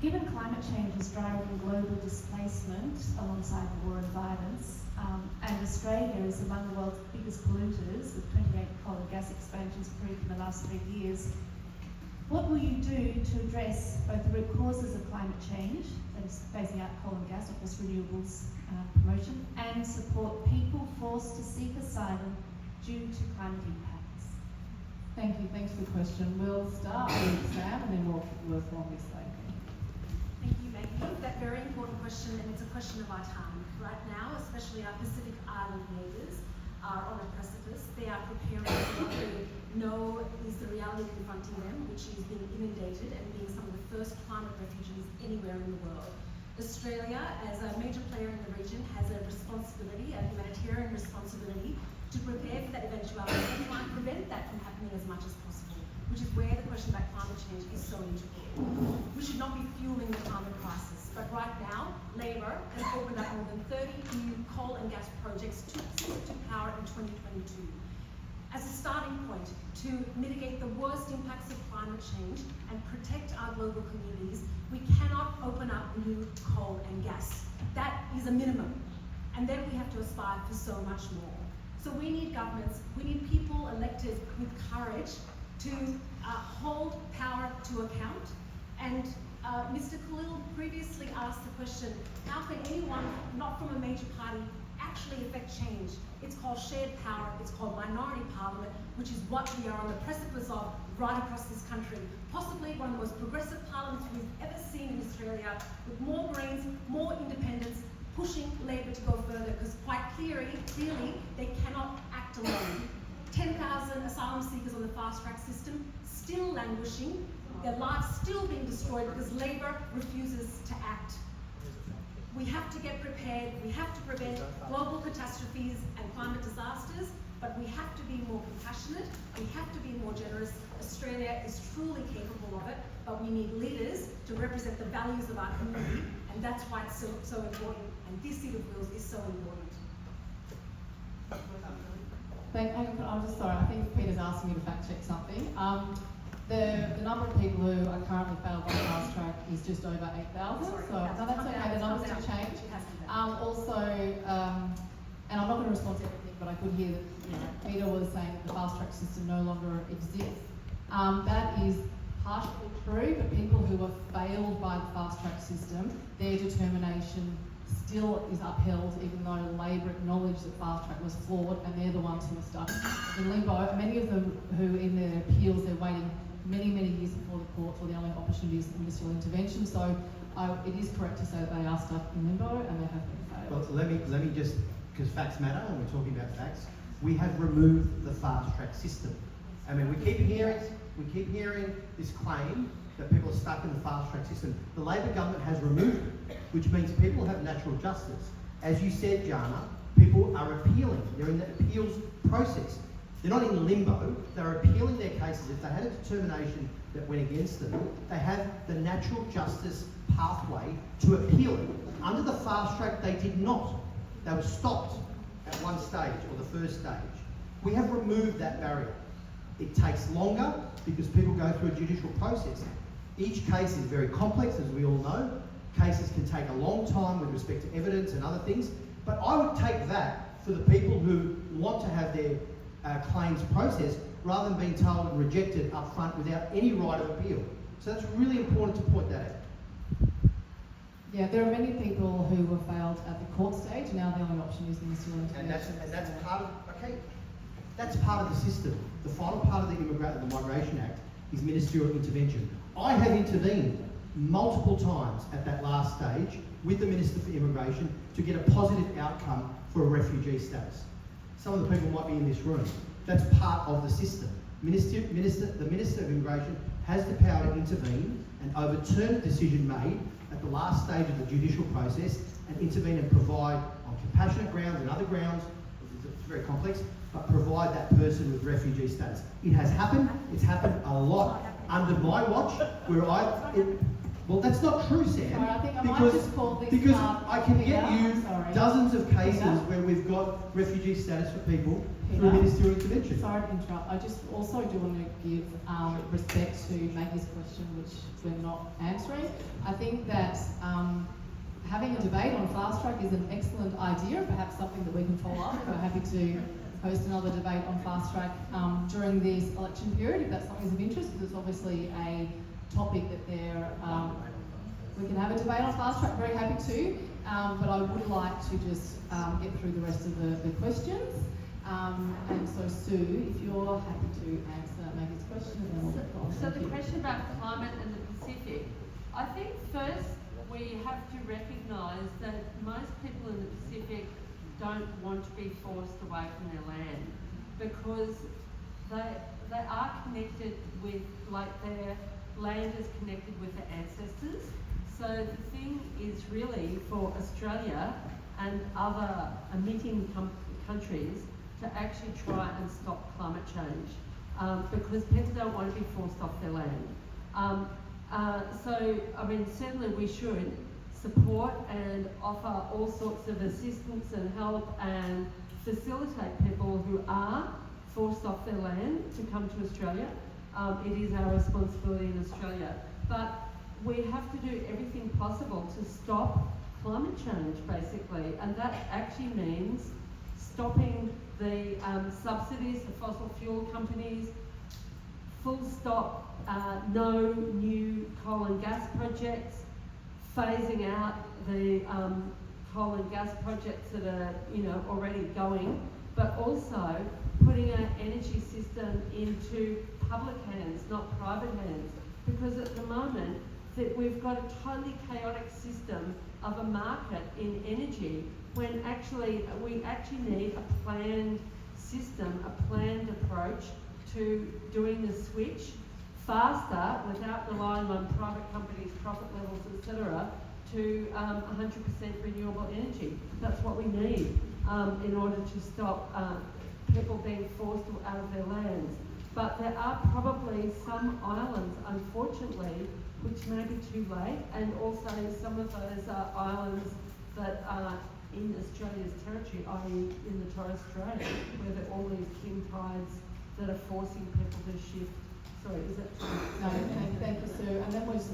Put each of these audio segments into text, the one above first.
Given climate change is driving global displacement alongside war and violence, and Australia is among the world's biggest polluters, with 28 coal and gas expansions approved in the last 3 years, what will you do to address both the root causes of climate change, that is phasing out coal and gas, not just renewables promotion, and support people forced to seek asylum due to climate impacts? Thank you, thanks for the question. We'll start with Sam and then we'll work on this later. Thank you, Maggie. That very important question, and it's a question of our time. Right now, especially our Pacific Island neighbours are on a precipice. They are preparing for what they know is the reality confronting them, which is being inundated and being some of the first climate refugees anywhere in the world. Australia, as a major player in the region, has a responsibility, a humanitarian responsibility, to prepare for that eventuality and try and prevent that from happening as much as possible, which is where the question about climate change is so integral. We should not be fueling the climate crisis, but right now, Labor has opened up more than 30 new coal and gas projects to power in 2022. As a starting point to mitigate the worst impacts of climate change and protect our global communities, we cannot open up new coal and gas. That is a minimum. And then we have to aspire for so much more. So we need governments, we need people elected with courage to hold power to account. And Mr. Khalil previously asked the question, how can anyone not from a major party actually affect change? It's called shared power, it's called minority parliament, which is what we are on the precipice of right across this country. Possibly one of the most progressive parliaments we've ever seen in Australia, with more Greens, more independents, pushing Labor to go further, because quite clearly they cannot act alone. 10,000 asylum seekers on the fast track system, still languishing, their lives still being destroyed because Labor refuses to act. We have to get prepared, we have to prevent global catastrophes and climate disasters, but we have to be more compassionate, we have to be more generous. Australia is truly capable of it, but we need leaders to represent the values of our community, and that's why it's so important, and this seat of Wills is so important. I'm just sorry, I think Peter's asking me to fact check something. The number of people who are currently failed by fast track is just over 8,000. So no, that's okay. The numbers have changed. Also, and I'm not going to respond to everything, but I could hear that Peter was saying that the fast track system no longer exists. That is partially true, but people who are failed by the fast track system, their determination still is upheld, even though Labor acknowledged that fast track was flawed, and they're the ones who are stuck in limbo. Many of them who, in their appeals, they're waiting many years before the court for the only opportunity is ministerial intervention. So it is correct to say that they are stuck in limbo and they have been failed. Well, let me just, because facts matter and we're talking about facts, we have removed the fast track system. I mean, we keep hearing this claim that people are stuck in the fast track system. The Labor government has removed it, which means people have natural justice. As you said, Jana, people are appealing. They're in the appeals process. They're not in limbo, they're appealing their cases. If they had a determination that went against them, they have the natural justice pathway to appeal it. Under the fast track, they did not. They were stopped at one stage, or the first stage. We have removed that barrier. It takes longer because people go through a judicial process. Each case is very complex, as we all know. Cases can take a long time with respect to evidence and other things, but I would take that for the people who want to have their claims processed rather than being told and rejected up front without any right of appeal. So that's really important to point that out. Yeah, there are many people who were failed at the court stage. Now the only option is ministerial intervention. And that's part of, okay, that's part of the system. The final part of the Migration Act is ministerial intervention. I have intervened multiple times at that last stage with the Minister for Immigration to get a positive outcome for a refugee status. Some of the people might be in this room. That's part of the system. The Minister of Immigration has the power to intervene and overturn a decision made at the last stage of the judicial process and intervene and provide on compassionate grounds and other grounds, it's very complex, but provide that person with refugee status. It has happened. It's happened a lot under my watch, where well, that's not true, Sam. Sorry, I think I might because just call this I can get you dozens of cases where we've got refugee status for people through ministerial intervention. Sorry to interrupt. I just also do want to give respect to Maggie's question, which we're not answering. I think that having a debate on fast track is an excellent idea, perhaps something that we can follow up. We're happy to host another debate on fast track during this election period, if that's something of interest, because it's obviously a topic that we can have a debate on fast track, very happy to, but I would like to just get through the rest of the questions. And so Sue, if you're happy to answer Maggie's question, and then we'll get on. So the question about climate and the Pacific, I think first we have to recognise that most people in the Pacific don't want to be forced away from their land, because they are connected with, like, their land is connected with their ancestors. So the thing is really for Australia and other emitting countries to actually try and stop climate change, because people don't want to be forced off their land. So, I mean, certainly we should support and offer all sorts of assistance and help and facilitate people who are forced off their land to come to Australia. It is our responsibility in Australia. But we have to do everything possible to stop climate change, basically, and that actually means stopping the subsidies to fossil fuel companies, full stop, no new coal and gas projects, phasing out the coal and gas projects that are, already going, but also putting our energy system into public hands, not private hands, because at the moment that we've got a totally chaotic system of a market in energy, when actually we actually need a planned system, a planned approach to doing the switch faster without relying on private companies' profit levels, etc., to 100% renewable energy. That's what we need in order to stop people being forced out of their lands. But there are probably some islands, unfortunately, which may be too late, and also some of those islands that are in Australia's territory, i.e. in the Torres Strait, where there are all these king tides that are forcing people to shift. Sorry, is that true? No, thank you, Sue. And then was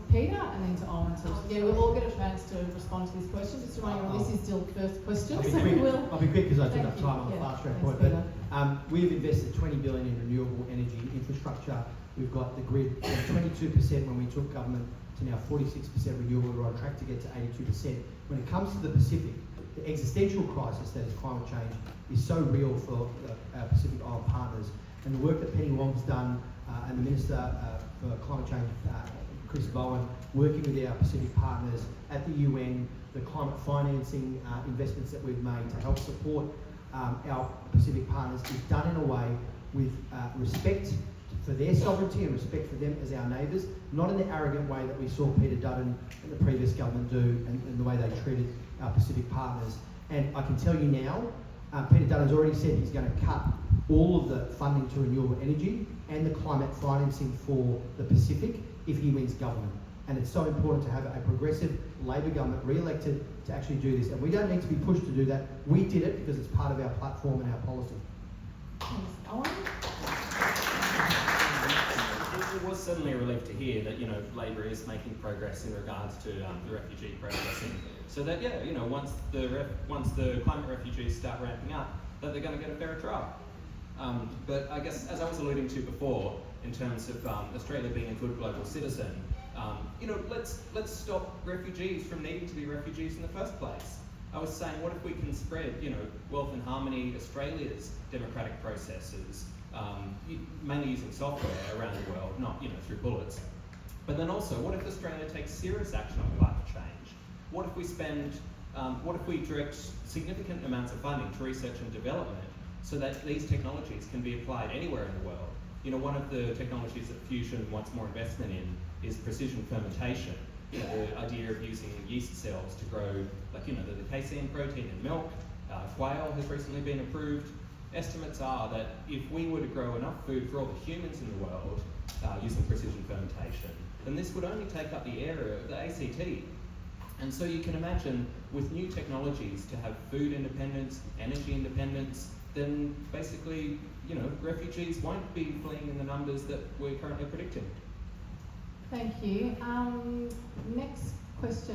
Peter, and then to Owen. So yeah, we'll all get a chance to respond to this question. Just to remind you, this is still first question, I'll be so quick. we will. I'll be quick because I took Thank up you. time on the Yeah, fast track thanks, point. Peter. But we've invested 20 billion in renewable energy infrastructure. We've got the grid from 22% when we took government to now 46% renewable. We're on track to get to 82%. When it comes to the Pacific, the existential crisis that is climate change is so real for our Pacific Island partners. And the work that Penny Wong's done and the Minister for Climate Change, Chris Bowen, working with our Pacific partners at the UN, the climate financing investments that we've made to help support our Pacific partners is done in a way with respect for their sovereignty and respect for them as our neighbours, not in the arrogant way that we saw Peter Dutton and the previous government do, and the way they treated our Pacific partners. And I can tell you now, Peter Dutton's already said he's going to cut all of the funding to renewable energy and the climate financing for the Pacific if he wins government. And it's so important to have a progressive Labor government re-elected to actually do this. And we don't need to be pushed to do that. We did it because it's part of our platform and our policy. Thanks. Owen? It was certainly a relief to hear that, Labor is making progress in regards to the refugee processing. So that, once the climate refugees start ramping up, that they're going to get a fairer trial. But I guess, as I was alluding to before, in terms of Australia being a good global citizen, let's stop refugees from needing to be refugees in the first place. I was saying, what if we can spread, Wealth and Harmony Australia's democratic processes, mainly using software around the world, not through bullets. But then also, what if Australia takes serious action on climate change? What if we direct significant amounts of funding to research and development so that these technologies can be applied anywhere in the world? One of the technologies that Fusion wants more investment in is precision fermentation. The idea of using yeast cells to grow, the casein protein in milk. Quail has recently been approved. Estimates are that if we were to grow enough food for all the humans in the world using precision fermentation, then this would only take up the area of the ACT. And so you can imagine, with new technologies, to have food independence, energy independence, then basically, you know, refugees won't be fleeing in the numbers that we're currently predicting. Thank you. Next question.